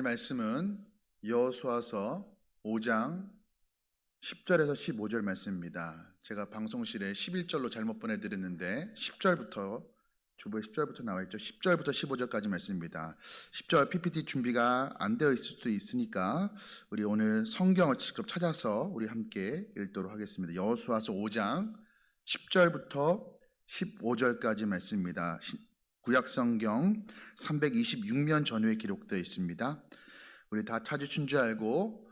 말씀은 여호수아서 5장 10절에서 15절 말씀입니다. 제가 방송실에 11절로 잘못 보내드렸는데 10절부터 주보에 10절부터 나와 있죠. 10절부터 15절까지 말씀입니다. 10절 PPT 준비가 안 되어 있을 수도 있으니까 우리 오늘 성경을 직접 찾아서 우리 함께 읽도록 하겠습니다. 여호수아서 5장 10절부터 15절까지 말씀입니다. 구약성경 326년 전후에 기록되어 있습니다. 우리 다 찾으신 줄 알고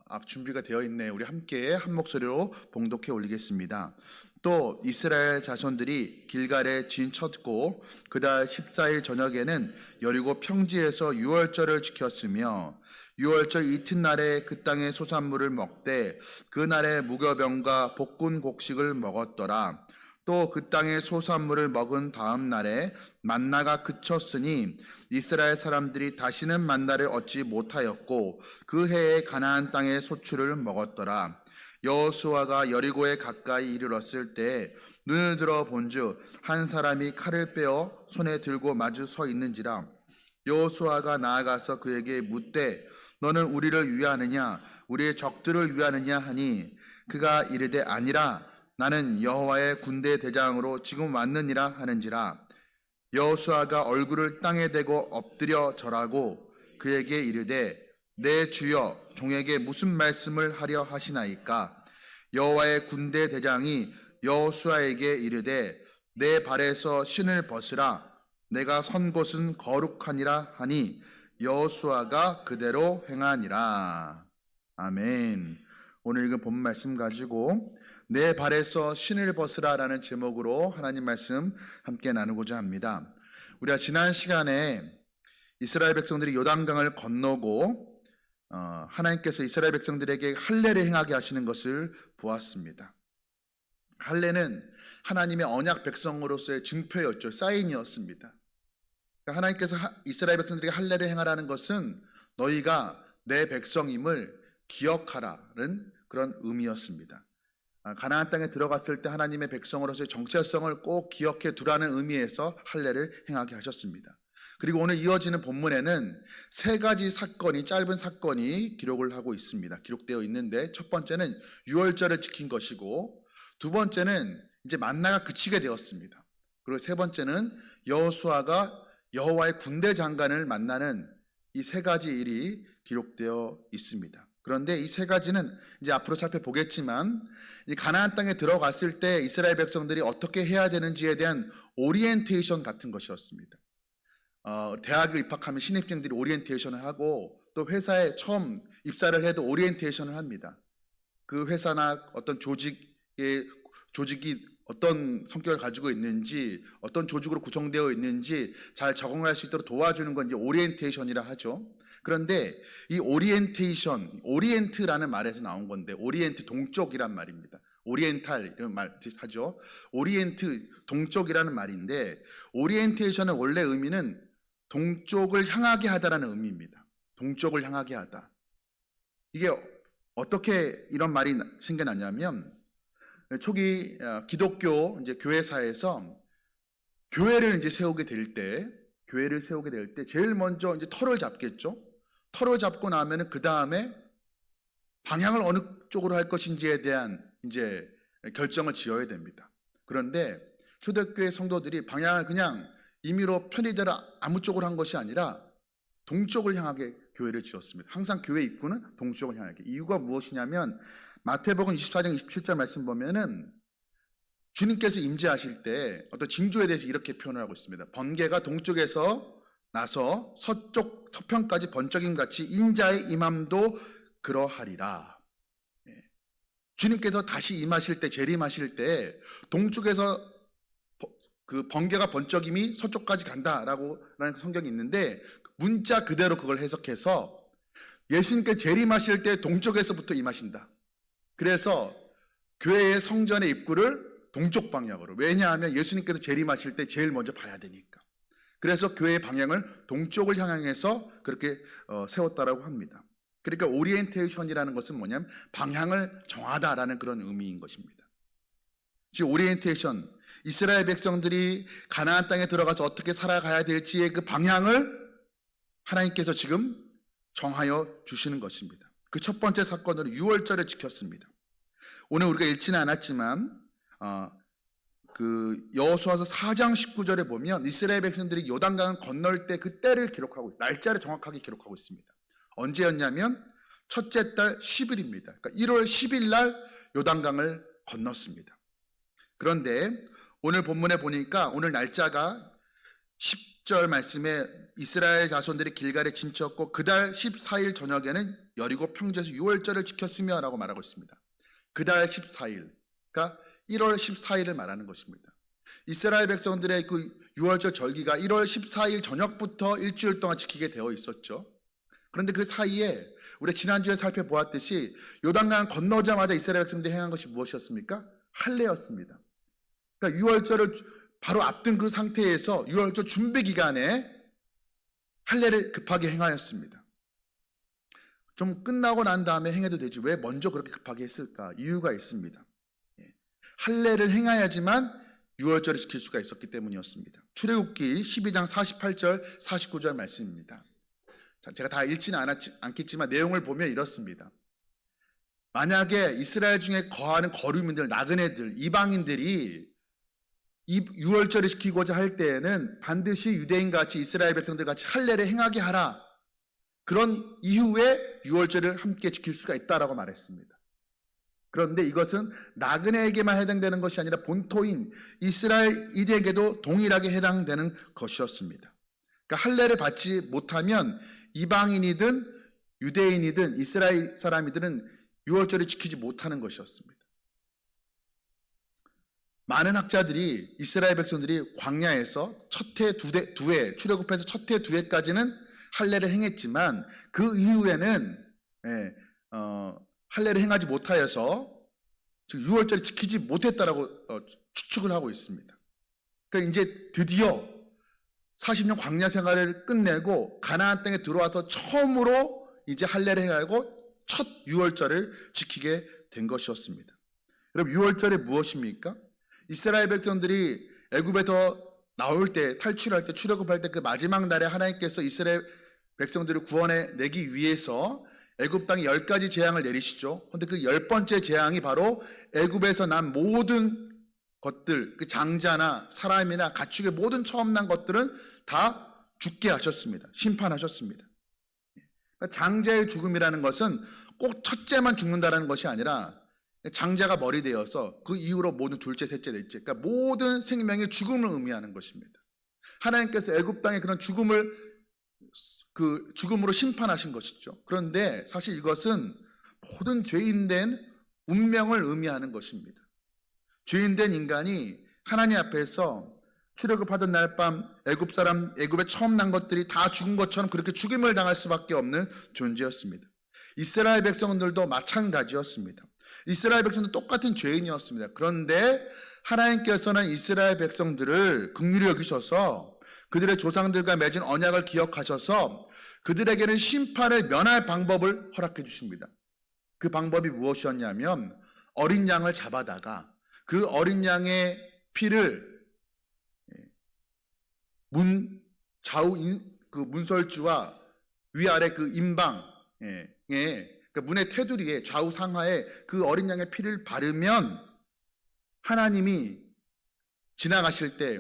앞 준비가 되어 있네. 우리 함께 한 목소리로 봉독해 올리겠습니다. 또 이스라엘 자손들이 길갈에 진 쳤고 그달 14일 저녁에는 여리고 평지에서 유월절을 지켰으며 유월절 이튿날에 그 땅의 소산물을 먹되 그 날에 무교병과 볶은 곡식을 먹었더라. 또 그 땅의 소산물을 먹은 다음 날에 만나가 그쳤으니 이스라엘 사람들이 다시는 만나를 얻지 못하였고 그 해에 가나안 땅의 소출을 먹었더라. 여호수아가 여리고에 가까이 이르렀을 때 눈을 들어 본즉 한 사람이 칼을 빼어 손에 들고 마주 서 있는지라. 여호수아가 나아가서 그에게 묻되 너는 우리를 위하느냐 우리의 적들을 위하느냐 하니 그가 이르되 아니라 나는 여호와의 군대 대장으로 지금 왔느니라 하는지라. 여호수아가 얼굴을 땅에 대고 엎드려 절하고 그에게 이르되 내 주여 종에게 무슨 말씀을 하려 하시나이까. 여호와의 군대 대장이 여호수아에게 이르되 내 발에서 신을 벗으라. 내가 선 곳은 거룩하니라 하니 여호수아가 그대로 행하니라. 아멘. 오늘 읽은 본 말씀 가지고 내 발에서 신을 벗으라 라는 제목으로 하나님 말씀 함께 나누고자 합니다. 우리가 지난 시간에 이스라엘 백성들이 요단강을 건너고 하나님께서 이스라엘 백성들에게 할례를 행하게 하시는 것을 보았습니다. 할례는 하나님의 언약 백성으로서의 증표였죠. 사인이었습니다. 그러니까 하나님께서 이스라엘 백성들에게 할례를 행하라는 것은 너희가 내 백성임을 기억하라는 그런 의미였습니다. 가나안 땅에 들어갔을 때 하나님의 백성으로서의 정체성을 꼭 기억해 두라는 의미에서 할례를 행하게 하셨습니다. 그리고 오늘 이어지는 본문에는 세 가지 사건이, 짧은 사건이 기록을 하고 있습니다. 기록되어 있는데 첫 번째는 유월절을 지킨 것이고 두 번째는 이제 만나가 그치게 되었습니다. 그리고 세 번째는 여호수아가 여호와의 군대 장관을 만나는 이 세 가지 일이 기록되어 있습니다. 그런데 이 세 가지는 이제 앞으로 살펴보겠지만 이 가나안 땅에 들어갔을 때 이스라엘 백성들이 어떻게 해야 되는지에 대한 오리엔테이션 같은 것이었습니다. 대학을 입학하면 신입생들이 오리엔테이션을 하고 또 회사에 처음 입사를 해도 오리엔테이션을 합니다. 그 회사나 어떤 조직이 어떤 성격을 가지고 있는지, 어떤 조직으로 구성되어 있는지 잘 적응할 수 있도록 도와주는 건 이제 오리엔테이션이라 하죠. 그런데 이 오리엔테이션, 오리엔트라는 말에서 나온 건데, 오리엔트 동쪽이란 말입니다. 오리엔탈 이런 말 하죠. 오리엔트 동쪽이라는 말인데, 오리엔테이션의 원래 의미는 동쪽을 향하게 하다라는 의미입니다. 동쪽을 향하게 하다. 이게 어떻게 이런 말이 생겨났냐면, 초기 기독교 이제 교회사에서 교회를 이제 세우게 될 때 제일 먼저 이제 터를 잡겠죠. 터를 잡고 나면은 그 다음에 방향을 어느 쪽으로 할 것인지에 대한 이제 결정을 지어야 됩니다. 그런데 초대교회 성도들이 방향을 그냥 임의로 편의대로 아무 쪽으로 한 것이 아니라 동쪽을 향하게 교회를 지었습니다. 항상 교회 입구는 동쪽을 향하게. 이유가 무엇이냐면 마태복음 24장 27절 말씀 보면은 주님께서 임재하실 때 어떤 징조에 대해서 이렇게 표현을 하고 있습니다. 번개가 동쪽에서 나서 서쪽 서편까지 번쩍임 같이 인자의 임함도 그러하리라. 주님께서 다시 임하실 때, 재림하실 때 동쪽에서 그 번개가 번쩍임이 서쪽까지 간다라고 라는 성경이 있는데 문자 그대로 그걸 해석해서 예수님께 재림하실 때 동쪽에서부터 임하신다. 그래서 교회의 성전의 입구를 동쪽 방향으로. 왜냐하면 예수님께서 재림하실 때 제일 먼저 봐야 되니까. 그래서 교회의 방향을 동쪽을 향해서 그렇게 세웠다라고 합니다. 그러니까 오리엔테이션이라는 것은 뭐냐면 방향을 정하다라는 그런 의미인 것입니다. 즉 오리엔테이션, 이스라엘 백성들이 가나안 땅에 들어가서 어떻게 살아가야 될지의 그 방향을 하나님께서 지금 정하여 주시는 것입니다. 그 첫 번째 사건으로 유월절을 지켰습니다. 오늘 우리가 읽지는 않았지만 그 여호수아서 4장 19절에 보면 이스라엘 백성들이 요단강을 건널 때 그 때를 기록하고 날짜를 정확하게 기록하고 있습니다. 언제였냐면 첫째 달 10일입니다. 그러니까 1월 10일 날 요단강을 건넜습니다. 그런데 오늘 본문에 보니까 오늘 날짜가 10절 말씀에 이스라엘 자손들이 길갈에 진쳤고 그달 14일 저녁에는 여리고 평지에서 유월절을 지켰으며 라고 말하고 있습니다. 그달 14일, 그러니까 1월 14일을 말하는 것입니다. 이스라엘 백성들의 그 유월절 절기가 1월 14일 저녁부터 일주일 동안 지키게 되어 있었죠. 그런데 그 사이에 우리가 지난주에 살펴보았듯이 요단강 건너자마자 이스라엘 백성들이 행한 것이 무엇이었습니까? 할례였습니다. 그러니까 유월절을 바로 앞둔 그 상태에서 유월절 준비 기간에 할례를 급하게 행하였습니다. 좀 끝나고 난 다음에 행해도 되지 왜 먼저 그렇게 급하게 했을까? 이유가 있습니다. 할례를 행해야지만 유월절을 지킬 수가 있었기 때문이었습니다. 출애굽기 12장 48절 49절 말씀입니다. 자, 제가 다 읽지는 않겠지만 내용을 보면 이렇습니다. 만약에 이스라엘 중에 거하는 거류민들, 나그네들, 이방인들이 이 유월절을 지키고자 할 때에는 반드시 유대인같이 이스라엘 백성들같이 할례를 행하게 하라. 그런 이후에 유월절을 함께 지킬 수가 있다라고 말했습니다. 그런데 이것은 나그네에게만 해당되는 것이 아니라 본토인 이스라엘인에게도 동일하게 해당되는 것이었습니다. 그러니까 할례를 받지 못하면 이방인이든 유대인이든 이스라엘 사람이들은 유월절을 지키지 못하는 것이었습니다. 많은 학자들이 이스라엘 백성들이 광야에서 첫 해 두 해, 출애굽해서 첫 해 두 해까지는 할례를 행했지만 그 이후에는 할례를 행하지 못하여서 유월절을 지키지 못했다라고 추측을 하고 있습니다. 그러니까 이제 드디어 40년 광야 생활을 끝내고 가나안 땅에 들어와서 처음으로 이제 할례를 행하고 첫 유월절을 지키게 된 것이었습니다. 여러분 유월절이 무엇입니까? 이스라엘 백성들이 애굽에서 나올 때 탈출할 때 출애굽할 때 그 마지막 날에 하나님께서 이스라엘 백성들을 구원해 내기 위해서 애굽 땅에 10가지 재앙을 내리시죠. 그런데 그 10번째 재앙이 바로 애굽에서 난 모든 것들, 그 장자나 사람이나 가축의 모든 처음 난 것들은 다 죽게 하셨습니다. 심판하셨습니다. 그러니까 장자의 죽음이라는 것은 꼭 첫째만 죽는다는 것이 아니라 장자가 머리 되어서 그 이후로 모든 둘째, 셋째, 넷째, 그러니까 모든 생명의 죽음을 의미하는 것입니다. 하나님께서 애굽 땅에 그런 죽음으로 심판하신 것이죠. 그런데 사실 이것은 모든 죄인된 운명을 의미하는 것입니다. 죄인된 인간이 하나님 앞에서 출애굽하던 날 밤 애굽에 처음 난 것들이 다 죽은 것처럼 그렇게 죽임을 당할 수밖에 없는 존재였습니다. 이스라엘 백성들도 마찬가지였습니다. 이스라엘 백성도 똑같은 죄인이었습니다. 그런데 하나님께서는 이스라엘 백성들을 긍휼히 여기셔서 그들의 조상들과 맺은 언약을 기억하셔서 그들에게는 심판을 면할 방법을 허락해 주십니다. 그 방법이 무엇이었냐면 어린 양을 잡아다가 그 어린 양의 피를 문설주와 위아래 그 임방에 그러니까 문의 테두리에 좌우 상하에 그 어린 양의 피를 바르면 하나님이 지나가실 때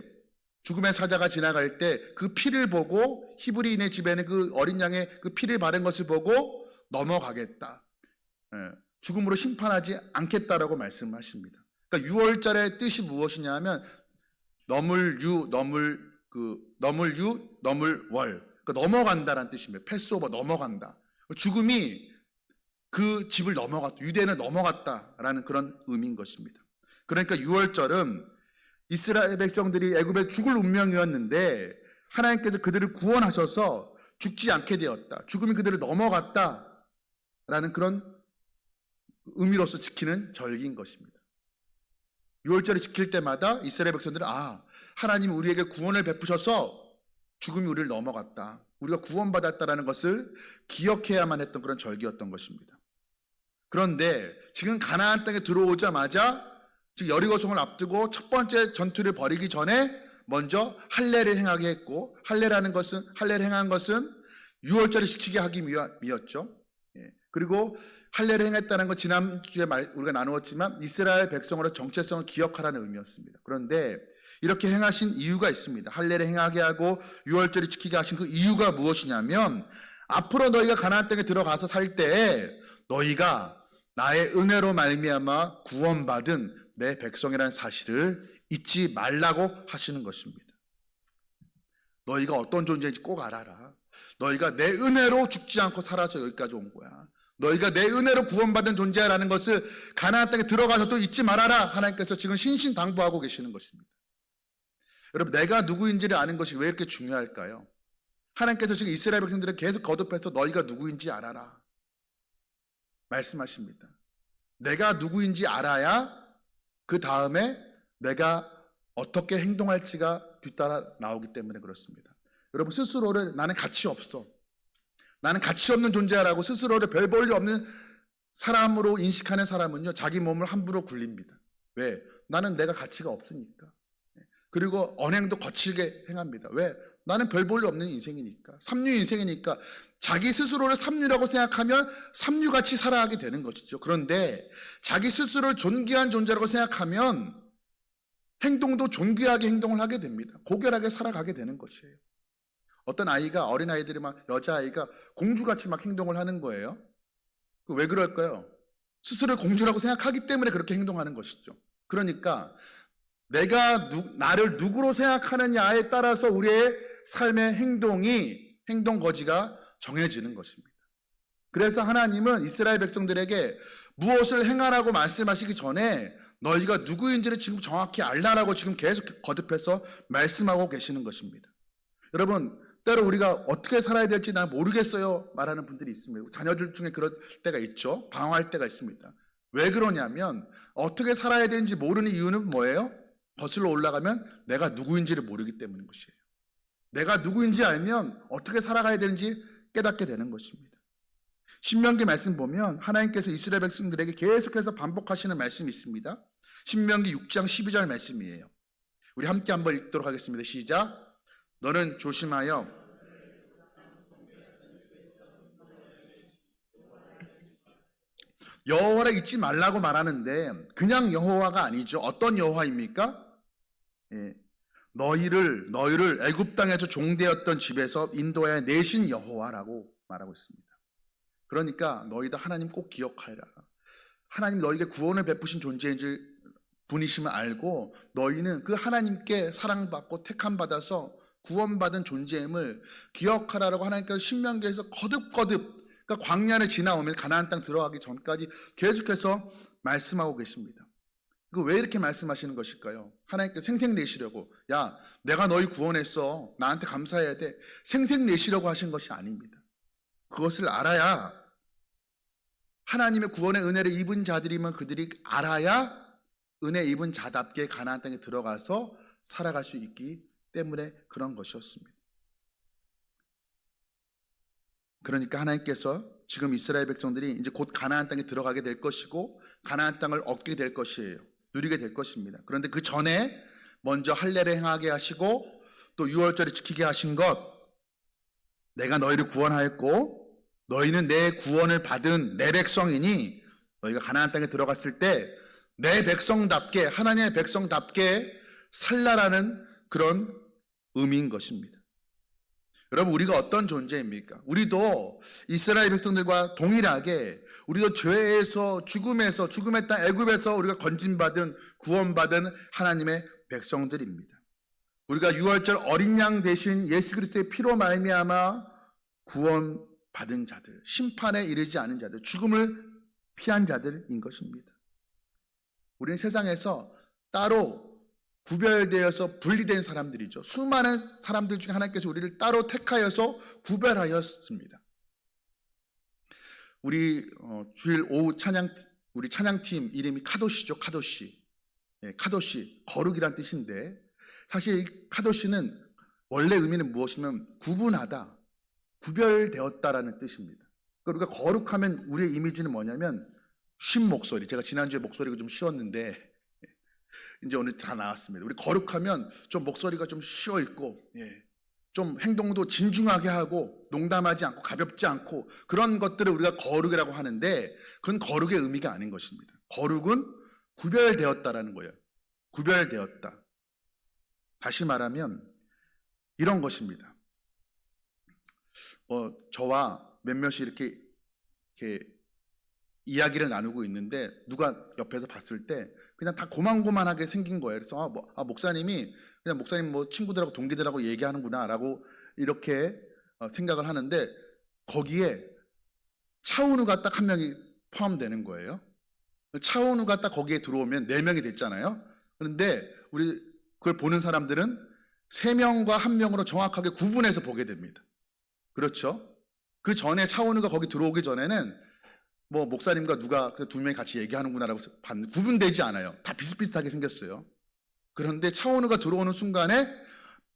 죽음의 사자가 지나갈 때 그 피를 보고 히브리인의 집에는 그 어린 양의 그 피를 바른 것을 보고 넘어가겠다. 죽음으로 심판하지 않겠다라고 말씀하십니다. 그러니까 유월절의 뜻이 무엇이냐 하면 너물월. 그러니까 넘어간다라는 뜻입니다. 패스오버 넘어간다. 죽음이 그 집을 넘어갔다. 유대인을 넘어갔다라는 그런 의미인 것입니다. 그러니까 유월절은 이스라엘 백성들이 애굽에 죽을 운명이었는데 하나님께서 그들을 구원하셔서 죽지 않게 되었다. 죽음이 그들을 넘어갔다라는 그런 의미로서 지키는 절기인 것입니다. 유월절을 지킬 때마다 이스라엘 백성들은 하나님이 우리에게 구원을 베푸셔서 죽음이 우리를 넘어갔다. 우리가 구원받았다라는 것을 기억해야만 했던 그런 절기였던 것입니다. 그런데 지금 가나안 땅에 들어오자마자 즉 여리고성을 앞두고 첫 번째 전투를 벌이기 전에 먼저 할례를 행하게 했고 할례를 행한 것은 유월절을 지키게 하기 위였죠. 그리고 할례를 행했다는 건 지난주에 우리가 나누었지만 이스라엘 백성으로 정체성을 기억하라는 의미였습니다. 그런데 이렇게 행하신 이유가 있습니다. 할례를 행하게 하고 유월절을 지키게 하신 그 이유가 무엇이냐면 앞으로 너희가 가나안 땅에 들어가서 살 때 너희가 나의 은혜로 말미암아 구원받은 내 백성이라는 사실을 잊지 말라고 하시는 것입니다. 너희가 어떤 존재인지 꼭 알아라. 너희가 내 은혜로 죽지 않고 살아서 여기까지 온 거야. 너희가 내 은혜로 구원받은 존재라는 것을 가나안 땅에 들어가서도 잊지 말아라. 하나님께서 지금 신신당부하고 계시는 것입니다. 여러분, 내가 누구인지를 아는 것이 왜 이렇게 중요할까요? 하나님께서 지금 이스라엘 백성들을 계속 거듭해서 너희가 누구인지 알아라 말씀하십니다. 내가 누구인지 알아야 그 다음에 내가 어떻게 행동할지가 뒤따라 나오기 때문에 그렇습니다. 여러분, 스스로를 나는 가치 없어, 나는 가치 없는 존재라고 스스로를 별 볼일 없는 사람으로 인식하는 사람은요, 자기 몸을 함부로 굴립니다. 왜? 나는 내가 가치가 없으니까. 그리고 언행도 거칠게 행합니다. 왜? 나는 별 볼일 없는 인생이니까. 삼류 인생이니까. 자기 스스로를 삼류라고 생각하면 삼류같이 살아가게 되는 것이죠. 그런데 자기 스스로를 존귀한 존재라고 생각하면 행동도 존귀하게 행동을 하게 됩니다. 고결하게 살아가게 되는 것이에요. 어떤 아이가, 어린아이들이 막, 여자아이가 공주같이 막 행동을 하는 거예요. 왜 그럴까요? 스스로를 공주라고 생각하기 때문에 그렇게 행동하는 것이죠. 그러니까 내가 나를 누구로 생각하느냐에 따라서 우리의 삶의 행동 거지가 정해지는 것입니다. 그래서 하나님은 이스라엘 백성들에게 무엇을 행하라고 말씀하시기 전에 너희가 누구인지를 지금 정확히 알라라고 지금 계속 거듭해서 말씀하고 계시는 것입니다. 여러분, 때로 우리가 어떻게 살아야 될지 난 모르겠어요 말하는 분들이 있습니다. 자녀들 중에 그럴 때가 있죠. 방황할 때가 있습니다. 왜 그러냐면 어떻게 살아야 되는지 모르는 이유는 뭐예요? 거슬러 올라가면 내가 누구인지를 모르기 때문인 것이에요. 내가 누구인지 알면 어떻게 살아가야 되는지 깨닫게 되는 것입니다. 신명기 말씀 보면 하나님께서 이스라엘 백성들에게 계속해서 반복하시는 말씀이 있습니다. 신명기 6장 12절 말씀이에요. 우리 함께 한번 읽도록 하겠습니다. 시작. 너는 조심하여 여호와를 잊지 말라고 말하는데 그냥 여호와가 아니죠. 어떤 여호와입니까? 너희를 애굽 땅에서 종되었던 집에서 인도하여 내신 여호와라고 말하고 있습니다. 그러니까 너희도 하나님 꼭 기억하라. 하나님 너희에게 구원을 베푸신 존재인지 분이심을 알고 너희는 그 하나님께 사랑받고 택함받아서 구원받은 존재임을 기억하라라고 하나님께서 신명기에서 거듭 그러니까 광야를 지나오면 가나안 땅 들어가기 전까지 계속해서 말씀하고 계십니다. 왜 이렇게 말씀하시는 것일까요? 하나님께 생색내시려고, 야, 내가 너희 구원했어, 나한테 감사해야 돼, 생색내시려고 하신 것이 아닙니다. 그것을 알아야, 하나님의 구원의 은혜를 입은 자들이면 그들이 알아야 은혜 입은 자답게 가나안 땅에 들어가서 살아갈 수 있기 때문에 그런 것이었습니다. 그러니까 하나님께서 지금 이스라엘 백성들이 이제 곧 가나안 땅에 들어가게 될 것이고 가나안 땅을 얻게 될 것이에요. 누리게 될 것입니다. 그런데 그 전에 먼저 할례를 행하게 하시고 또 유월절을 지키게 하신 것, 내가 너희를 구원하였고 너희는 내 구원을 받은 내 백성이니 너희가 가나안 땅에 들어갔을 때 내 백성답게, 하나님의 백성답게 살라라는 그런 의미인 것입니다. 여러분, 우리가 어떤 존재입니까? 우리도 이스라엘 백성들과 동일하게 우리도 죄에서 죽음의 땅 애굽에서 우리가 건진받은 구원받은 하나님의 백성들입니다. 우리가 유월절 어린 양 대신 예수 그리스도의 피로 말미암아 구원받은 자들, 심판에 이르지 않은 자들, 죽음을 피한 자들인 것입니다. 우리는 세상에서 따로 구별되어서 분리된 사람들이죠. 수많은 사람들 중에 하나님께서 우리를 따로 택하여서 구별하였습니다. 우리 주일 오후 우리 찬양팀 이름이 카도시죠. 카도시. 카도시, 거룩이란 뜻인데 사실 카도시는 원래 의미는 무엇이냐면 구분하다, 구별되었다라는 뜻입니다. 그러니까 우리가 거룩하면 우리의 이미지는 뭐냐면 쉰 목소리. 제가 지난주에 목소리가 좀 쉬었는데 이제 오늘 다 나왔습니다. 우리 거룩하면 좀 목소리가 좀 쉬어 있고, 좀 행동도 진중하게 하고 농담하지 않고 가볍지 않고 그런 것들을 우리가 거룩이라고 하는데 그건 거룩의 의미가 아닌 것입니다. 거룩은 구별되었다라는 거예요. 구별되었다. 다시 말하면 이런 것입니다. 저와 몇몇이 이렇게 이야기를 나누고 있는데 누가 옆에서 봤을 때 그냥 다 고만고만하게 생긴 거예요. 그래서 목사님이 그냥 목사님 뭐 친구들하고 동기들하고 얘기하는구나라고 이렇게 생각을 하는데 거기에 차은우가 딱 한 명이 포함되는 거예요. 차은우가 딱 거기에 들어오면 4명이 됐잖아요. 그런데 우리 그걸 보는 사람들은 3명과 1명으로 정확하게 구분해서 보게 됩니다. 그렇죠? 그 전에 차은우가 거기 들어오기 전에는 뭐 목사님과 누가 2명이 같이 얘기하는구나라고 구분되지 않아요. 다 비슷비슷하게 생겼어요. 그런데 차은우가 들어오는 순간에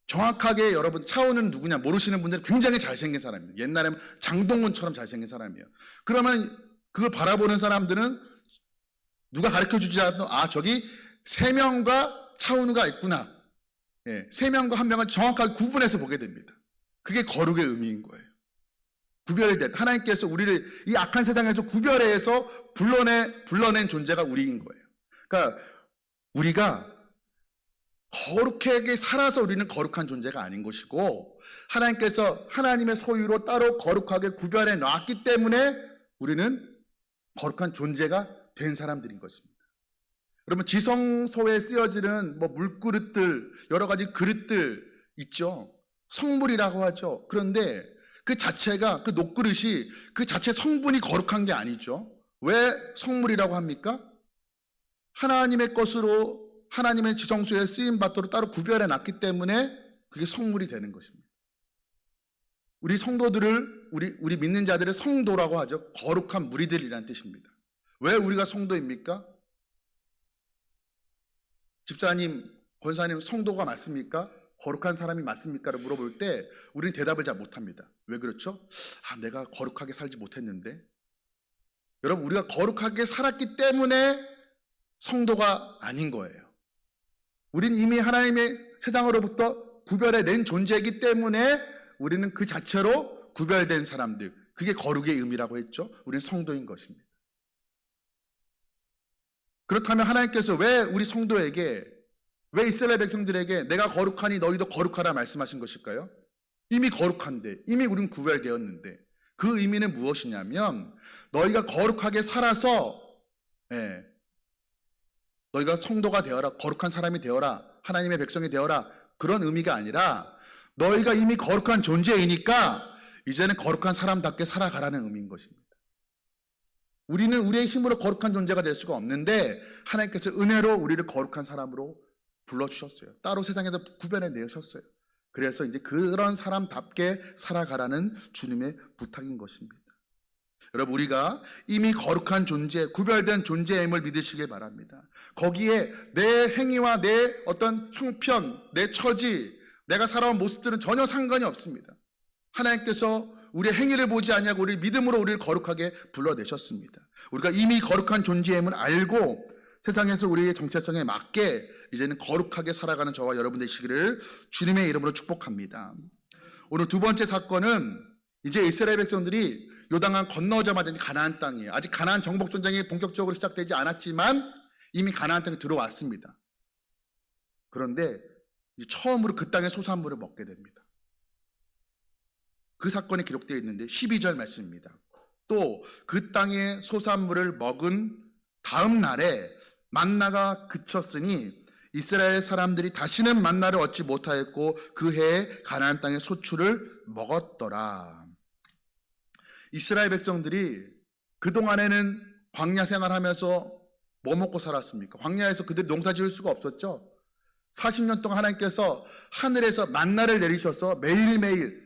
정확하게 여러분 차은우는 누구냐 모르시는 분들은 굉장히 잘생긴 사람이에요. 옛날에 장동건처럼 잘생긴 사람이에요. 그러면 그걸 바라보는 사람들은 누가 가르쳐주지 않아도 저기 3명과 차은우가 있구나. 3명과 1명은 정확하게 구분해서 보게 됩니다. 그게 거룩의 의미인 거예요. 구별된 하나님께서 우리를 이 악한 세상에서 구별해서 불러낸 존재가 우리인 거예요. 그러니까 우리가 거룩하게 살아서 우리는 거룩한 존재가 아닌 것이고 하나님께서 하나님의 소유로 따로 거룩하게 구별해 놨기 때문에 우리는 거룩한 존재가 된 사람들인 것입니다. 여러분 지성소에 쓰여지는 뭐 물그릇들 여러 가지 그릇들 있죠. 성물이라고 하죠. 그런데 그 자체가 그 녹그릇이 그 자체 성분이 거룩한 게 아니죠. 왜 성물이라고 합니까? 하나님의 것으로 하나님의 지성소에 쓰임 받도록 따로 구별해 놨기 때문에 그게 성물이 되는 것입니다. 우리 성도들을 우리 믿는 자들을 성도라고 하죠. 거룩한 무리들이라는 뜻입니다. 왜 우리가 성도입니까? 집사님, 권사님 성도가 맞습니까? 거룩한 사람이 맞습니까? 라고 물어볼 때 우리는 대답을 잘 못합니다. 왜 그렇죠? 내가 거룩하게 살지 못했는데. 여러분 우리가 거룩하게 살았기 때문에 성도가 아닌 거예요. 우린 이미 하나님의 세상으로부터 구별해낸 존재이기 때문에 우리는 그 자체로 구별된 사람들, 그게 거룩의 의미라고 했죠. 우리는 성도인 것입니다. 그렇다면 하나님께서 왜 우리 성도에게 왜 이스라엘 백성들에게 내가 거룩하니 너희도 거룩하라 말씀하신 것일까요? 이미 거룩한데 이미 우린 구별되었는데 그 의미는 무엇이냐면 너희가 거룩하게 살아서 너희가 성도가 되어라 거룩한 사람이 되어라 하나님의 백성이 되어라 그런 의미가 아니라 너희가 이미 거룩한 존재이니까 이제는 거룩한 사람답게 살아가라는 의미인 것입니다. 우리는 우리의 힘으로 거룩한 존재가 될 수가 없는데 하나님께서 은혜로 우리를 거룩한 사람으로 불러주셨어요. 따로 세상에서 구별해 내셨어요. 그래서 이제 그런 사람답게 살아가라는 주님의 부탁인 것입니다. 여러분 우리가 이미 거룩한 존재, 구별된 존재임을 믿으시길 바랍니다. 거기에 내 행위와 내 어떤 형편, 내 처지, 내가 살아온 모습들은 전혀 상관이 없습니다. 하나님께서 우리의 행위를 보지 아니하고 우리 믿음으로 우리를 거룩하게 불러내셨습니다. 우리가 이미 거룩한 존재임을 알고 세상에서 우리의 정체성에 맞게 이제는 거룩하게 살아가는 저와 여러분 되시기를 주님의 이름으로 축복합니다. 오늘 2번째 사건은 이제 이스라엘 백성들이 요단강 건너자마자 가나안 땅이에요. 아직 가나안 정복 전쟁이 본격적으로 시작되지 않았지만 이미 가나안 땅에 들어왔습니다. 그런데 처음으로 그 땅의 소산물을 먹게 됩니다. 그 사건이 기록되어 있는데 12절 말씀입니다. 또 그 땅의 소산물을 먹은 다음 날에 만나가 그쳤으니 이스라엘 사람들이 다시는 만나를 얻지 못하였고 그 해에 가나안 땅의 소출을 먹었더라. 이스라엘 백성들이 그동안에는 광야 생활하면서 뭐 먹고 살았습니까? 광야에서 그들이 농사 지을 수가 없었죠. 40년 동안 하나님께서 하늘에서 만나를 내리셔서 매일매일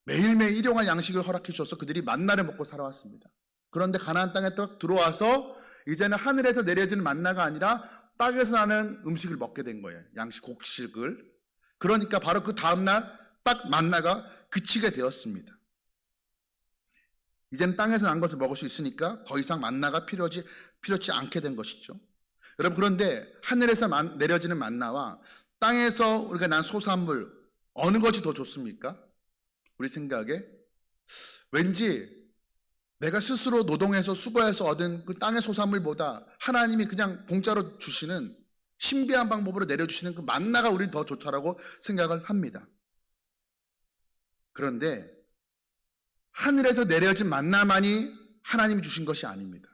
일용할 양식을 허락해 주셔서 그들이 만나를 먹고 살아왔습니다. 그런데 가나안 땅에 딱 들어와서 이제는 하늘에서 내려지는 만나가 아니라 땅에서 나는 음식을 먹게 된 거예요. 곡식을. 그러니까 바로 그 다음날 딱 만나가 그치게 되었습니다. 이제는 땅에서 난 것을 먹을 수 있으니까 더 이상 만나가 필요치 않게 된 것이죠. 여러분 그런데 하늘에서 내려지는 만나와 땅에서 우리가 난 소산물 어느 것이 더 좋습니까? 우리 생각에 왠지 내가 스스로 노동해서 수고해서 얻은 그 땅의 소산물보다 하나님이 그냥 공짜로 주시는 신비한 방법으로 내려주시는 그 만나가 우리 더 좋다라고 생각을 합니다. 그런데 하늘에서 내려진 만나만이 하나님이 주신 것이 아닙니다.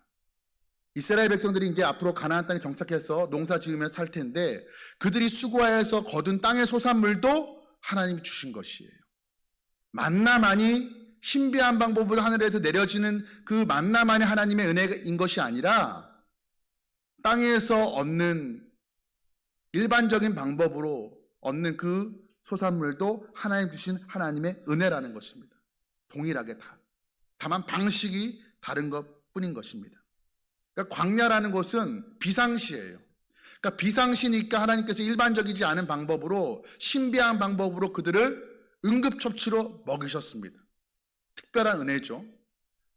이스라엘 백성들이 이제 앞으로 가나안 땅에 정착해서 농사 지으며 살 텐데 그들이 수고하여서 거둔 땅의 소산물도 하나님이 주신 것이에요. 만나만이 신비한 방법으로 하늘에서 내려지는 그 만나만이 하나님의 은혜인 것이 아니라 땅에서 얻는 일반적인 방법으로 얻는 그 소산물도 하나님 주신 하나님의 은혜라는 것입니다. 동일하게 다. 다만 방식이 다른 것 뿐인 것입니다. 그러니까 광야라는 것은 비상시예요. 그러니까 비상시니까 하나님께서 일반적이지 않은 방법으로 신비한 방법으로 그들을 응급처치로 먹이셨습니다. 특별한 은혜죠.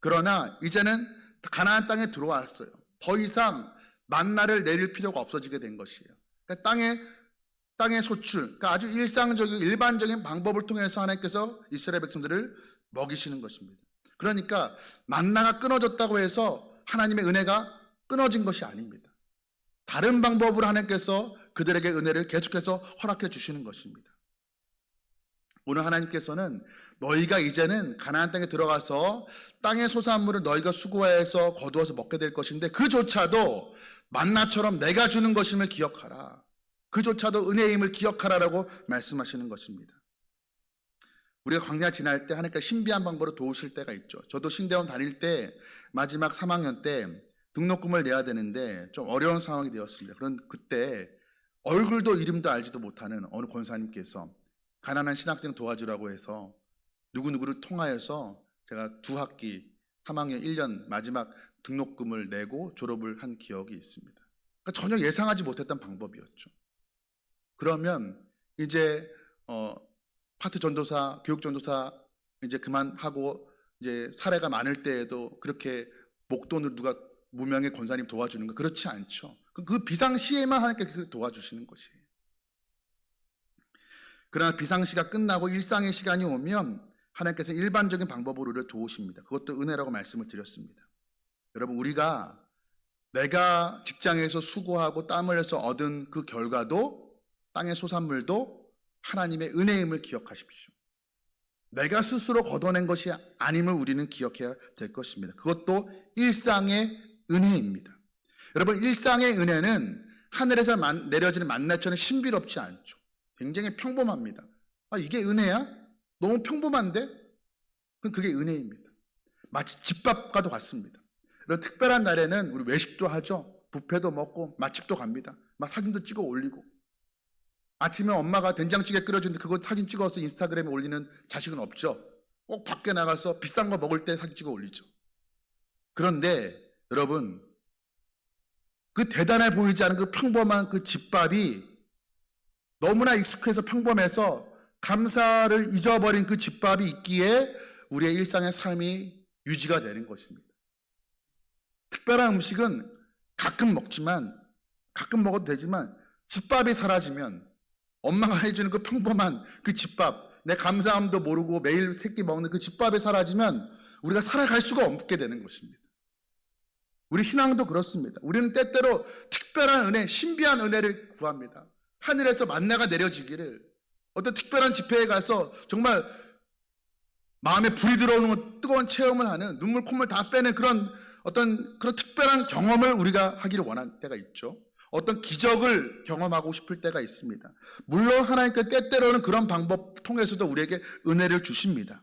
그러나 이제는 가나안 땅에 들어왔어요. 더 이상 만나를 내릴 필요가 없어지게 된 것이에요. 그러니까 땅의 소출, 그러니까 아주 일상적인 일반적인 방법을 통해서 하나님께서 이스라엘 백성들을 먹이시는 것입니다. 그러니까 만나가 끊어졌다고 해서 하나님의 은혜가 끊어진 것이 아닙니다. 다른 방법으로 하나님께서 그들에게 은혜를 계속해서 허락해 주시는 것입니다. 오늘 하나님께서는 너희가 이제는 가나안 땅에 들어가서 땅의 소산물을 너희가 수고해서 거두어서 먹게 될 것인데 그조차도 만나처럼 내가 주는 것임을 기억하라. 그조차도 은혜임을 기억하라라고 말씀하시는 것입니다. 우리가 광야 지날 때 하나님께서 신비한 방법으로 도우실 때가 있죠. 저도 신대원 다닐 때 마지막 3학년 때 등록금을 내야 되는데 좀 어려운 상황이 되었습니다. 그런 그때 얼굴도 이름도 알지도 못하는 어느 권사님께서 가난한 신학생 도와주라고 해서 누구누구를 통하여서 제가 2학기 3학년 1년 마지막 등록금을 내고 졸업을 한 기억이 있습니다. 그러니까 전혀 예상하지 못했던 방법이었죠. 그러면 이제 파트 전도사, 교육 전도사 이제 그만하고 이제 사례가 많을 때에도 그렇게 목돈으로 누가 무명의 권사님 도와주는 거 그렇지 않죠. 그 비상시에만 하나님께서 도와주시는 것이에요. 그러나 비상시가 끝나고 일상의 시간이 오면 하나님께서 일반적인 방법으로 우리를 도우십니다. 그것도 은혜라고 말씀을 드렸습니다. 여러분 우리가 내가 직장에서 수고하고 땀을 흘려서 얻은 그 결과도 땅의 소산물도 하나님의 은혜임을 기억하십시오. 내가 스스로 걷어낸 것이 아님을 우리는 기억해야 될 것입니다. 그것도 일상의 은혜입니다. 여러분 일상의 은혜는 하늘에서 내려지는 만나처럼 신비롭지 않죠. 굉장히 평범합니다. 이게 은혜야? 너무 평범한데? 그럼 그게 은혜입니다. 마치 집밥과도 같습니다. 이런 특별한 날에는 우리 외식도 하죠. 뷔페도 먹고 맛집도 갑니다. 막 사진도 찍어 올리고 아침에 엄마가 된장찌개 끓여주는데 그거 사진 찍어서 인스타그램에 올리는 자식은 없죠. 꼭 밖에 나가서 비싼 거 먹을 때 사진 찍어 올리죠. 그런데 여러분 그 대단해 보이지 않은 그 평범한 그 집밥이 너무나 익숙해서 평범해서 감사를 잊어버린 그 집밥이 있기에 우리의 일상의 삶이 유지가 되는 것입니다. 특별한 음식은 가끔 먹어도 되지만 집밥이 사라지면 엄마가 해주는 그 평범한 그 집밥, 내 감사함도 모르고 매일 새끼 먹는 그 집밥이 사라지면 우리가 살아갈 수가 없게 되는 것입니다. 우리 신앙도 그렇습니다. 우리는 때때로 특별한 은혜, 신비한 은혜를 구합니다. 하늘에서 만나가 내려지기를 어떤 특별한 집회에 가서 정말 마음에 불이 들어오는 뜨거운 체험을 하는 눈물 콧물 다 빼는 그런 특별한 경험을 우리가 하기를 원하는 때가 있죠. 어떤 기적을 경험하고 싶을 때가 있습니다. 물론 하나님께 때때로는 그런 방법 통해서도 우리에게 은혜를 주십니다.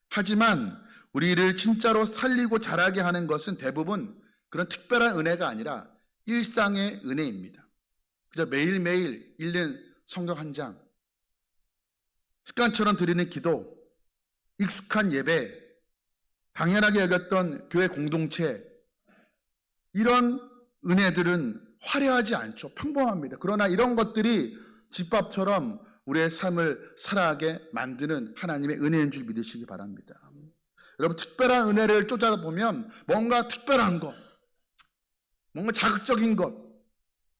하지만 우리를 진짜로 살리고 자라게 하는 것은 대부분 그런 특별한 은혜가 아니라 일상의 은혜입니다. 그저 매일매일 읽는 성경 한 장, 습관처럼 드리는 기도, 익숙한 예배, 당연하게 여겼던 교회 공동체, 이런 은혜들은 화려하지 않죠. 평범합니다. 그러나 이런 것들이 집밥처럼 우리의 삶을 살아가게 만드는 하나님의 은혜인 줄 믿으시기 바랍니다. 여러분 특별한 은혜를 쫓아보면 뭔가 특별한 것, 뭔가 자극적인 것,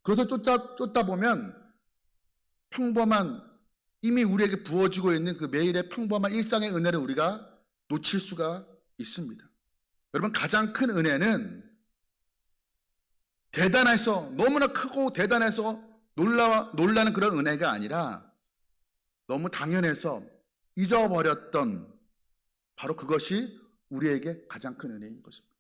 그것을 쫓다 보면 평범한 이미 우리에게 부어지고 있는 그 매일의 평범한 일상의 은혜를 우리가 놓칠 수가 있습니다. 여러분, 가장 큰 은혜는 대단해서, 너무나 크고 대단해서 놀라는 그런 은혜가 아니라 너무 당연해서 잊어버렸던 바로 그것이 우리에게 가장 큰 은혜인 것입니다.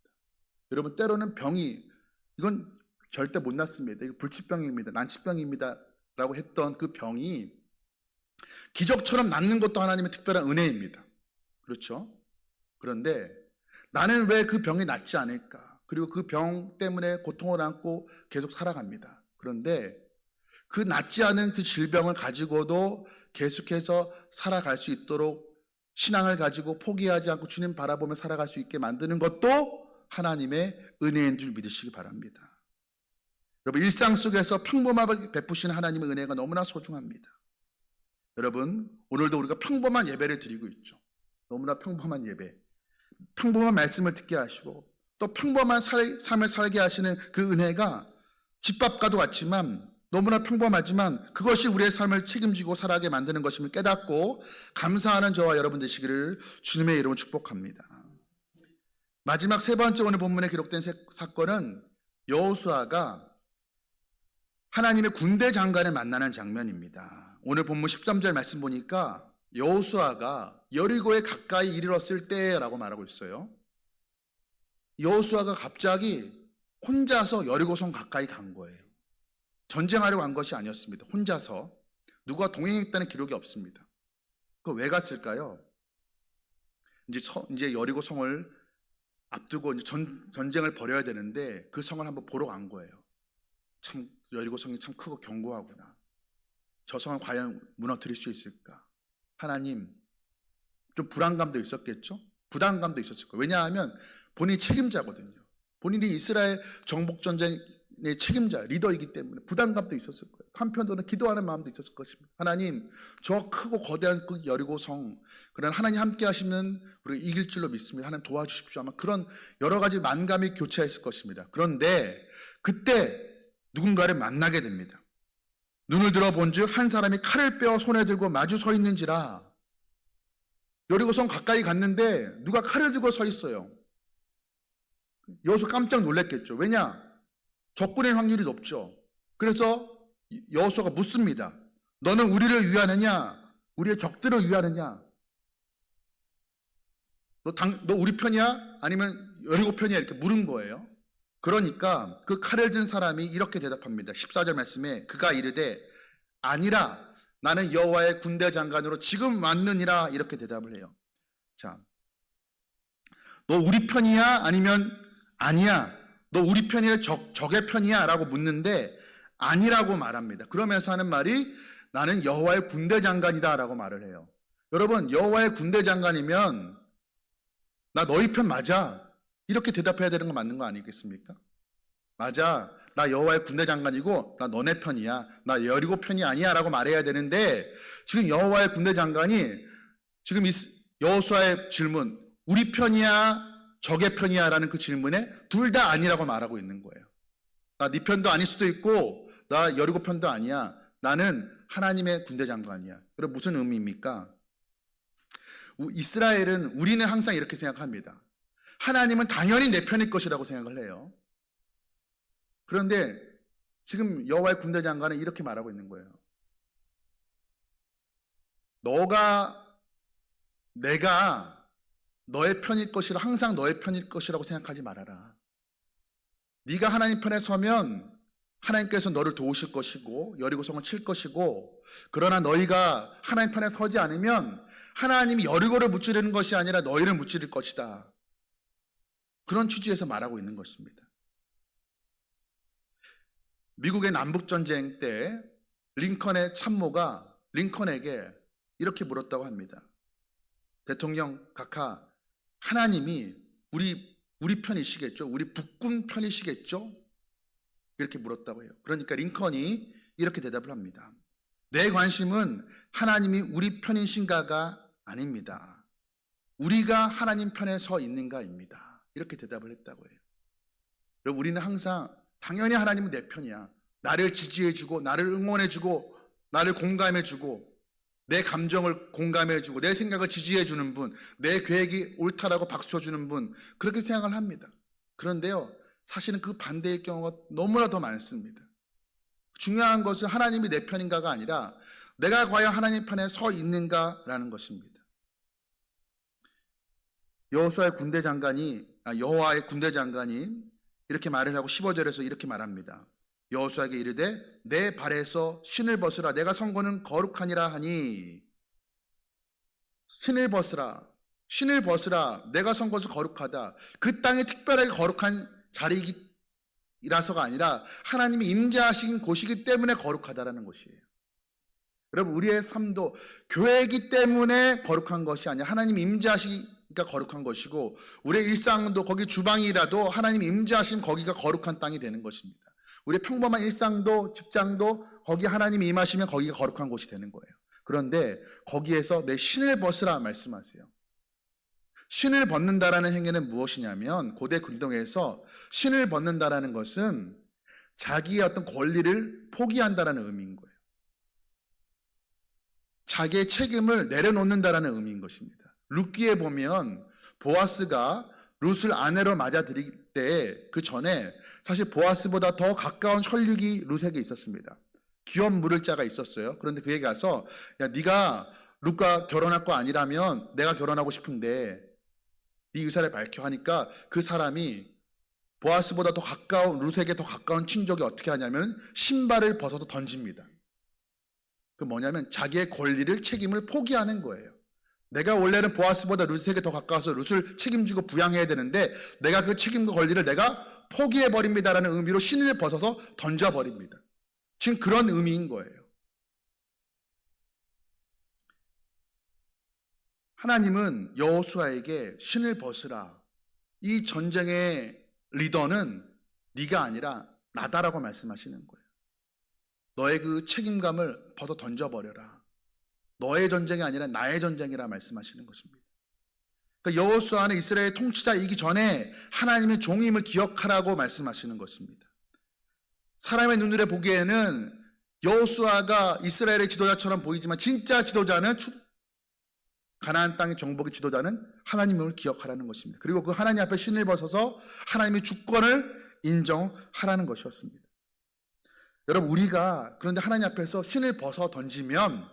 여러분, 때로는 병이, 이건 절대 못 낫습니다. 이거 불치병입니다. 난치병입니다. 라고 했던 그 병이 기적처럼 낫는 것도 하나님의 특별한 은혜입니다. 그렇죠? 그런데 나는 왜 그 병이 낫지 않을까? 그리고 그 병 때문에 고통을 안고 계속 살아갑니다. 그런데 그 낫지 않은 그 질병을 가지고도 계속해서 살아갈 수 있도록 신앙을 가지고 포기하지 않고 주님 바라보며 살아갈 수 있게 만드는 것도 하나님의 은혜인 줄 믿으시기 바랍니다. 여러분, 일상 속에서 평범하게 베푸시는 하나님의 은혜가 너무나 소중합니다. 여러분, 오늘도 우리가 평범한 예배를 드리고 있죠. 너무나 평범한 예배, 평범한 말씀을 듣게 하시고 또 평범한 삶을 살게 하시는 그 은혜가 집밥과도 같지만 너무나 평범하지만 그것이 우리의 삶을 책임지고 살아가게 만드는 것임을 깨닫고 감사하는 저와 여러분 되시기를 주님의 이름으로 축복합니다. 마지막 세 번째 오늘 본문에 기록된 사건은 여호수아가 하나님의 군대 장관을 만나는 장면입니다. 오늘 본문 13절 말씀 보니까 여호수아가 여리고에 가까이 이르렀을 때라고 말하고 있어요. 여호수아가 갑자기 혼자서 여리고성 가까이 간 거예요. 전쟁하러 간 것이 아니었습니다. 혼자서. 누가 동행했다는 기록이 없습니다. 그 왜 갔을까요? 이제 여리고 성을 앞두고 이제 전쟁을 벌여야 되는데 그 성을 한번 보러 간 거예요. 참 여리고 성이 참 크고 견고하구나. 저 성을 과연 무너뜨릴 수 있을까? 하나님, 좀 불안감도 있었겠죠? 부담감도 있었을 거예요. 왜냐하면 본인이 책임자거든요. 본인이 이스라엘 정복전쟁의 책임자, 리더이기 때문에 부담감도 있었을 거예요. 한편으로는 기도하는 마음도 있었을 것입니다. 하나님, 저 크고 거대한 그 여리고성, 그런 하나님 함께 하시면 우리가 이길 줄로 믿습니다. 하나님 도와주십시오. 아마 그런 여러 가지 만감이 교차했을 것입니다. 그런데 그때 누군가를 만나게 됩니다. 눈을 들어본 즉 한 사람이 칼을 빼어 손에 들고 마주 서 있는지라. 여리고성 가까이 갔는데 누가 칼을 들고 서 있어요. 여호수아 깜짝 놀랐겠죠. 왜냐? 적군의 확률이 높죠. 그래서 여호수아가 묻습니다. 너는 우리를 위하느냐? 우리의 적들을 위하느냐? 너 우리 편이야? 아니면 여리고 편이야? 이렇게 물은 거예요. 그러니까 그 칼을 든 사람이 이렇게 대답합니다. 14절 말씀에 그가 이르되 아니라 나는 여호와의 군대 장관으로 지금 왔느니라 이렇게 대답을 해요. 자, 너 우리 편이야? 아니면 아니야? 너 우리 편이야? 적의 편이야? 라고 묻는데 아니라고 말합니다. 그러면서 하는 말이 나는 여호와의 군대 장관이다 라고 말을 해요. 여러분, 여호와의 군대 장관이면 나 너희 편 맞아 이렇게 대답해야 되는 거 맞는 거 아니겠습니까? 맞아, 나 여호와의 군대 장관이고 나 너네 편이야, 나 여리고 편이 아니야 라고 말해야 되는데 지금 여호와의 군대 장관이 지금 여호수아의 질문, 우리 편이야 적의 편이야 라는 그 질문에 둘 다 아니라고 말하고 있는 거예요. 나 네 편도 아닐 수도 있고 나 여리고 편도 아니야. 나는 하나님의 군대 장관이야. 그럼 무슨 의미입니까? 이스라엘은, 우리는 항상 이렇게 생각합니다. 하나님은 당연히 내 편일 것이라고 생각을 해요. 그런데 지금 여호와의 군대 장관은 이렇게 말하고 있는 거예요. 내가 너의 편일 것이라, 항상 너의 편일 것이라고 생각하지 말아라. 네가 하나님 편에 서면 하나님께서 너를 도우실 것이고 여리고성을 칠 것이고, 그러나 너희가 하나님 편에 서지 않으면 하나님이 여리고를 무찌르는 것이 아니라 너희를 무찌를 것이다. 그런 취지에서 말하고 있는 것입니다. 미국의 남북전쟁 때 링컨의 참모가 링컨에게 이렇게 물었다고 합니다. 대통령 각하, 하나님이 우리 편이시겠죠? 우리 북군 편이시겠죠? 이렇게 물었다고 해요. 그러니까 링컨이 이렇게 대답을 합니다. 내 관심은 하나님이 우리 편이신가가 아닙니다. 우리가 하나님 편에 서 있는가입니다. 이렇게 대답을 했다고 해요. 여러분, 우리는 항상 당연히 하나님은 내 편이야. 나를 지지해주고 나를 응원해주고 나를 공감해주고 내 감정을 공감해주고 내 생각을 지지해주는 분, 내 계획이 옳다라고 박수쳐주는 분, 그렇게 생각을 합니다. 그런데요, 사실은 그 반대일 경우가 너무나 더 많습니다. 중요한 것은 하나님이 내 편인가가 아니라 내가 과연 하나님 편에 서 있는가라는 것입니다. 여호와의 군대 장관이 이렇게 말을 하고 15절에서 이렇게 말합니다. 여호수아에게 이르되 내 발에서 신을 벗으라, 내가 선 곳은 거룩하니라 하니. 신을 벗으라, 내가 선 곳은 거룩하다. 그 땅이 특별하게 거룩한 자리이라서가 아니라 하나님이 임재하신 곳이기 때문에 거룩하다라는 것이에요. 여러분, 우리의 삶도 교회이기 때문에 거룩한 것이 아니라 하나님이 임재하시니까 거룩한 것이고, 우리의 일상도 거기 주방이라도 하나님이 임재하신 거기가 거룩한 땅이 되는 것입니다. 우리의 평범한 일상도 직장도 거기 하나님이 임하시면 거기가 거룩한 곳이 되는 거예요. 그런데 거기에서 내 신을 벗으라 말씀하세요. 신을 벗는다라는 행위는 무엇이냐면, 고대 군동에서 신을 벗는다라는 것은 자기의 어떤 권리를 포기한다라는 의미인 거예요. 자기의 책임을 내려놓는다라는 의미인 것입니다. 룻기에 보면 보아스가 룻을 아내로 맞아들일 때 그 전에 사실 보아스보다 더 가까운 혈육이 룻에게 있었습니다. 기업 물을 자가 있었어요. 그런데 그에게 가서, 야, 네가 룻과 결혼할 거 아니라면 내가 결혼하고 싶은데 네 의사를 밝혀 하니까, 그 사람이 보아스보다 더 가까운, 룻에게 더 가까운 친족이 어떻게 하냐면 신발을 벗어서 던집니다. 그 뭐냐면 자기의 권리를, 책임을 포기하는 거예요. 내가 원래는 보아스보다 룻에게 더 가까워서 룻을 책임지고 부양해야 되는데 내가 그 책임과 권리를 내가 포기해버립니다라는 의미로 신을 벗어서 던져버립니다. 지금 그런 의미인 거예요. 하나님은 여호수아에게 신을 벗으라, 이 전쟁의 리더는 네가 아니라 나다라고 말씀하시는 거예요. 너의 그 책임감을 벗어 던져버려라. 너의 전쟁이 아니라 나의 전쟁이라 말씀하시는 것입니다. 그러니까 여호수아는 이스라엘 통치자이기 전에 하나님의 종임을 기억하라고 말씀하시는 것입니다. 사람의 눈으로 보기에는 여호수아가 이스라엘의 지도자처럼 보이지만, 진짜 지도자는, 가나안 땅의 정복의 지도자는 하나님을 기억하라는 것입니다. 그리고 그 하나님 앞에 신을 벗어서 하나님의 주권을 인정하라는 것이었습니다. 여러분, 우리가 그런데 하나님 앞에서 신을 벗어 던지면,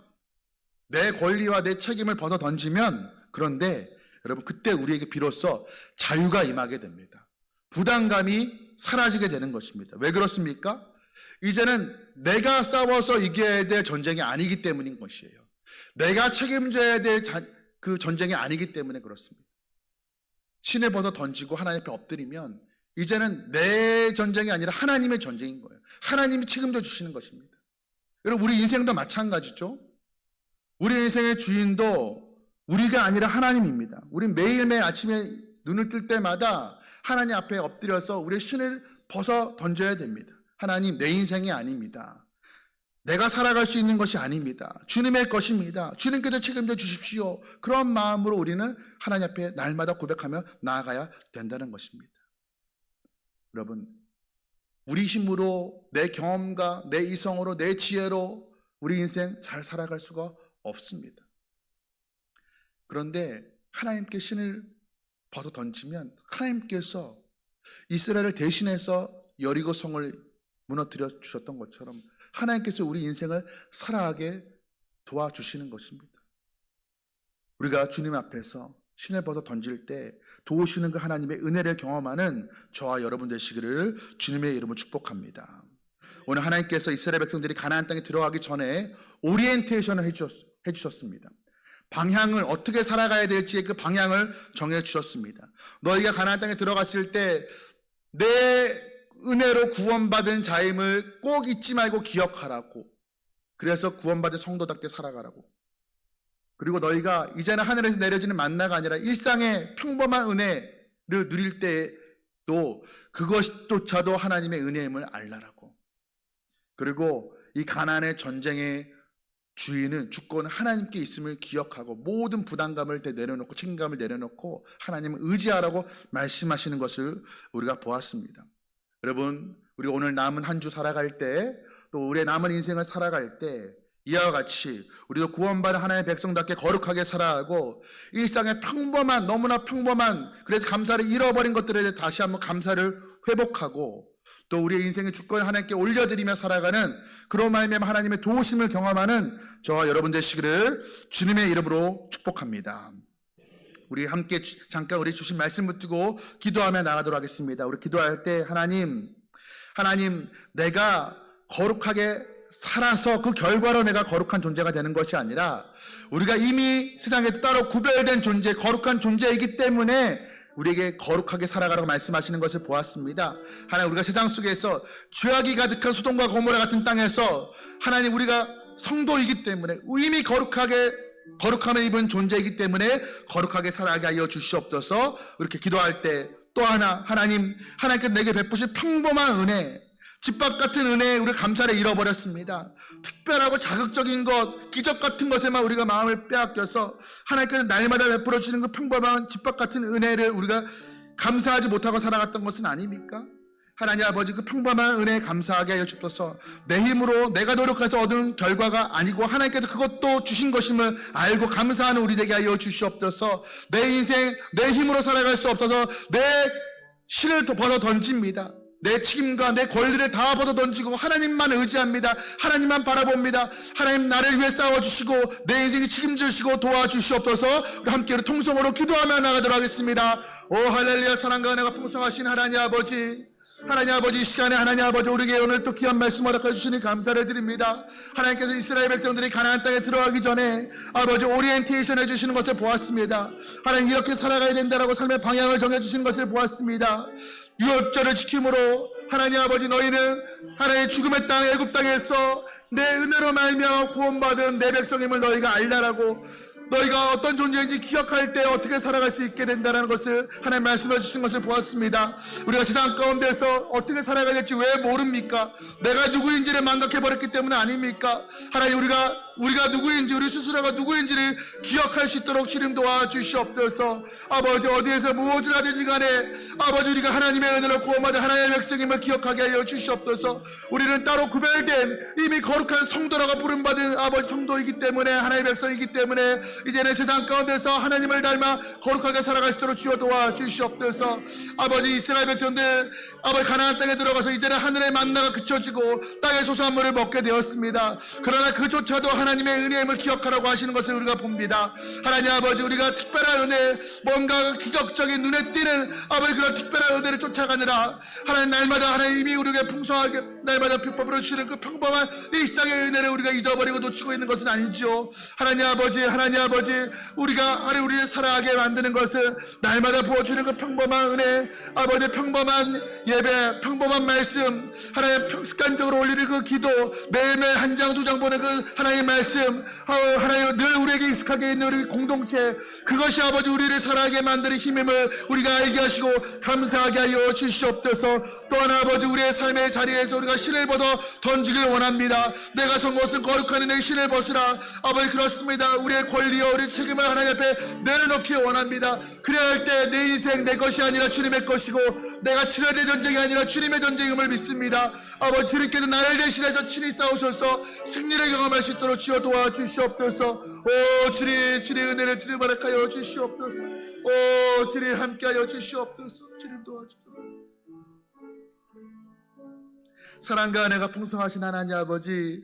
내 권리와 내 책임을 벗어 던지면, 그런데 여러분, 그때 우리에게 비로소 자유가 임하게 됩니다. 부담감이 사라지게 되는 것입니다. 왜 그렇습니까? 이제는 내가 싸워서 이겨야 될 전쟁이 아니기 때문인 것이에요. 내가 책임져야 될 그 전쟁이 아니기 때문에 그렇습니다. 신을 벗어 던지고 하나님 앞에 엎드리면 이제는 내 전쟁이 아니라 하나님의 전쟁인 거예요. 하나님이 책임져 주시는 것입니다. 여러분, 우리 인생도 마찬가지죠. 우리 인생의 주인도 우리가 아니라 하나님입니다. 우리 매일매일 아침에 눈을 뜰 때마다 하나님 앞에 엎드려서 우리의 신을 벗어 던져야 됩니다. 하나님, 내 인생이 아닙니다. 내가 살아갈 수 있는 것이 아닙니다. 주님의 것입니다. 주님께서 책임져 주십시오. 그런 마음으로 우리는 하나님 앞에 날마다 고백하며 나아가야 된다는 것입니다. 여러분, 우리 힘으로, 내 경험과 내 이성으로, 내 지혜로 우리 인생 잘 살아갈 수가 없습니다. 그런데 하나님께 신을 벗어 던지면 하나님께서 이스라엘을 대신해서 여리고 성을 무너뜨려 주셨던 것처럼 하나님께서 우리 인생을 살아가게 도와주시는 것입니다. 우리가 주님 앞에서 신을 벗어 던질 때 도우시는 그 하나님의 은혜를 경험하는 저와 여러분 되시기를 주님의 이름으로 축복합니다. 오늘 하나님께서 이스라엘 백성들이 가나안 땅에 들어가기 전에 오리엔테이션을 해주셨습니다. 방향을, 어떻게 살아가야 될지의 그 방향을 정해주셨습니다. 너희가 가나안 땅에 들어갔을 때 내 은혜로 구원받은 자임을 꼭 잊지 말고 기억하라고. 그래서 구원받은 성도답게 살아가라고. 그리고 너희가 이제는 하늘에서 내려지는 만나가 아니라 일상의 평범한 은혜를 누릴 때도 그것조차도 하나님의 은혜임을 알라라고. 그리고 이 가나안의 전쟁의 주인은, 주권은 하나님께 있음을 기억하고 모든 부담감을 내려놓고 책임감을 내려놓고 하나님을 의지하라고 말씀하시는 것을 우리가 보았습니다. 여러분, 우리 오늘 남은 한 주 살아갈 때, 또 우리의 남은 인생을 살아갈 때 이와 같이 우리도 구원받은 하나님의 백성답게 거룩하게 살아가고 일상의 평범한, 너무나 평범한, 그래서 감사를 잃어버린 것들에 대해 다시 한번 감사를 회복하고 또 우리의 인생의 주권을 하나님께 올려드리며 살아가는 그런 말미암아 하나님의 도우심을 경험하는 저와 여러분 되시기를 주님의 이름으로 축복합니다. 우리 함께 잠깐 우리 주신 말씀 붙들고 기도하며 나가도록 하겠습니다. 우리 기도할 때 하나님, 내가 거룩하게 살아서 그 결과로 내가 거룩한 존재가 되는 것이 아니라 우리가 이미 세상에서 따로 구별된 존재, 거룩한 존재이기 때문에 우리에게 거룩하게 살아가라고 말씀하시는 것을 보았습니다. 하나님, 우리가 세상 속에서 죄악이 가득한 소돔과 고모라 같은 땅에서 하나님, 우리가 성도이기 때문에 이미 거룩함을 입은 존재이기 때문에 거룩하게 살아가게 하여 주시옵소서. 이렇게 기도할 때 또 하나, 하나님께서 내게 베푸신 평범한 은혜, 집밥 같은 은혜에 우리가 감사를 잃어버렸습니다. 특별하고 자극적인 것, 기적 같은 것에만 우리가 마음을 빼앗겨서 하나님께서 날마다 베풀어 주시는 그 평범한 집밥 같은 은혜를 우리가 감사하지 못하고 살아갔던 것은 아닙니까? 하나님 아버지, 그 평범한 은혜에 감사하게 하여 주옵소서. 내 힘으로 내가 노력해서 얻은 결과가 아니고 하나님께서 그것도 주신 것임을 알고 감사하는 우리 되게 하여 주시옵소서. 내 인생 내 힘으로 살아갈 수 없어서 내 신을 벗어 던집니다. 내 책임과 내 권리를 다 벗어 던지고 하나님만 의지합니다. 하나님만 바라봅니다. 하나님, 나를 위해 싸워주시고 내 인생에 책임지시고 도와주시옵소서. 우리 함께 우리 통성으로 기도하며 나가도록 하겠습니다. 오 할렐루야. 사랑과 은혜가 풍성하신 하나님 아버지, 이 시간에 하나님 아버지, 우리에게 오늘 또 귀한 말씀 허락해 주시니 감사를 드립니다. 하나님께서 이스라엘 백성들이 가나안 땅에 들어가기 전에 아버지 오리엔테이션 해주시는 것을 보았습니다. 하나님, 이렇게 살아가야 된다라고 삶의 방향을 정해주시는 것을 보았습니다. 유업절을 지킴으로 하나님 아버지, 너희는 하나님의 죽음의 땅 애굽 땅에서 내 은혜로 말미암아 구원받은 내 백성임을 너희가 알라라고, 너희가 어떤 존재인지 기억할 때 어떻게 살아갈 수 있게 된다는 것을 하나님 말씀해 주신 것을 보았습니다. 우리가 세상 가운데서 어떻게 살아가야 될지 왜 모릅니까? 내가 누구인지를 망각해버렸기 때문에 아닙니까? 하나님, 우리가 누구인지, 우리 스스로가 누구인지를 기억할 수 있도록 주님 도와주시옵소서. 아버지, 어디에서 무엇을 하든지 간에 아버지, 우리가 하나님의 은혜로 구원받은 하나님의 백성임을 기억하게 하여 주시옵소서. 우리는 따로 구별된 이미 거룩한 성도라고 부름받은 아버지 성도이기 때문에, 하나님의 백성이기 때문에 이제는 세상 가운데서 하나님을 닮아 거룩하게 살아갈 수 있도록 주여 도와주시옵소서. 아버지, 이스라엘 백성들 아버지 가나안 땅에 들어가서 이제는 하늘의 만나가 그쳐지고 땅의 소산물을 먹게 되었습니다. 그러나 그조차도 하나님의 은혜임을 기억하라고 하시는 것을 우리가 봅니다. 하나님 아버지, 우리가 특별한 은혜, 뭔가 기적적인 눈에 띄는 아버지 그런 특별한 은혜를 쫓아가느라 하나님, 날마다 하나님이 우리에게 풍성하게 날마다 비법으로 주시는 그 평범한 일상의 은혜를 우리가 잊어버리고 놓치고 있는 것은 아니지요. 하나님 아버지, 우리가 우리를 살아가게 만드는 것은 날마다 부어주는 그 평범한 은혜, 아버지 평범한 예배, 평범한 말씀, 하나님 습관적으로 올리는 그 기도, 매일매일 한 장 두 장 보는 그 하나님의 말씀, 하나님 늘 우리에게 익숙하게 있는 우리 공동체, 그것이 아버지 우리를 살아가게 만드는 힘임을 우리가 알게 하시고 감사하게 하여 주시옵소서. 또한 아버지, 우리의 삶의 자리에서 우리가 신을 벗어 던지길 원합니다. 내가 선 것은 거룩한 내 신을 벗으라. 아버지, 그렇습니다. 우리의 권리와 우리의 책임을 하나님 앞에 내려놓기 원합니다. 그래야 할 때 내 인생 내 것이 아니라 주님의 것이고 내가 치러야 될 전쟁이 아니라 주님의 전쟁임을 믿습니다. 아버지, 주님께서 나를 대신해서 친히 싸우셔서 승리를 경험할 수 있도록 주여 도와주시옵소서. 오 주님 은혜를 주님 허락하여 주시옵소서. 오 주님 함께하여 주시옵소서. 주님 도와주소서. 사랑과 은혜가 풍성하신 하나님 아버지,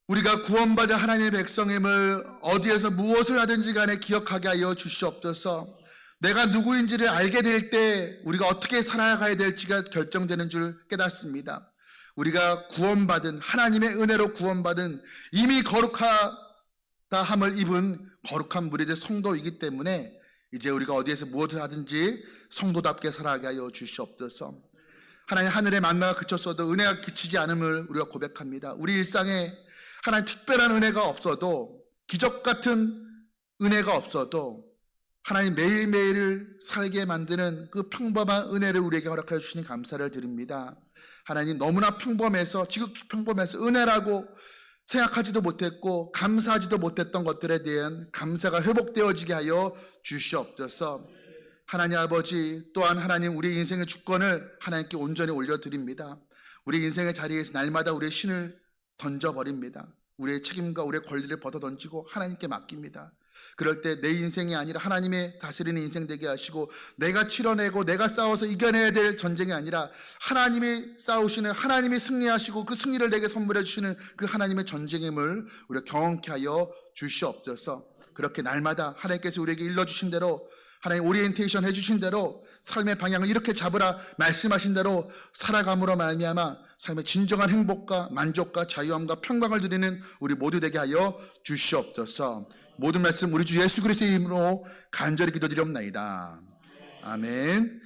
우리가 구원받은 하나님의 백성임을 어디에서 무엇을 하든지 간에 기억하게 하여 주시옵소서. 내가 누구인지를 알게 될 때 우리가 어떻게 살아가야 될지가 결정되는 줄 깨닫습니다. 우리가 구원받은, 하나님의 은혜로 구원받은 이미 거룩하다함을 입은 거룩한 무리의 성도이기 때문에 이제 우리가 어디에서 무엇을 하든지 성도답게 살아가게 하여 주시옵소서. 하나님, 하늘의 만나가 그쳤어도 은혜가 그치지 않음을 우리가 고백합니다. 우리 일상에 하나님 특별한 은혜가 없어도, 기적 같은 은혜가 없어도 하나님 매일매일을 살게 만드는 그 평범한 은혜를 우리에게 허락하여 주시니 감사를 드립니다. 하나님, 너무나 지극히 평범해서 은혜라고 생각하지도 못했고 감사하지도 못했던 것들에 대한 감사가 회복되어지게 하여 주시옵소서. 하나님 아버지, 또한 하나님, 우리 인생의 주권을 하나님께 온전히 올려드립니다. 우리 인생의 자리에서 날마다 우리의 신을 던져버립니다. 우리의 책임과 우리의 권리를 벗어던지고 하나님께 맡깁니다. 그럴 때 내 인생이 아니라 하나님의 다스리는 인생 되게 하시고, 내가 치러내고 내가 싸워서 이겨내야 될 전쟁이 아니라 하나님이 싸우시는, 하나님이 승리하시고 그 승리를 내게 선물해 주시는 그 하나님의 전쟁임을 우리가 경험케 하여 주시옵소서. 그렇게 날마다 하나님께서 우리에게 일러주신 대로, 하나님 오리엔테이션 해주신 대로 삶의 방향을 이렇게 잡으라 말씀하신 대로 살아감으로 말미암아 삶의 진정한 행복과 만족과 자유함과 평강을 누리는 우리 모두 되게 하여 주시옵소서. 모든 말씀 우리 주 예수 그리스도의 이름으로 간절히 기도드리옵나이다. 아멘.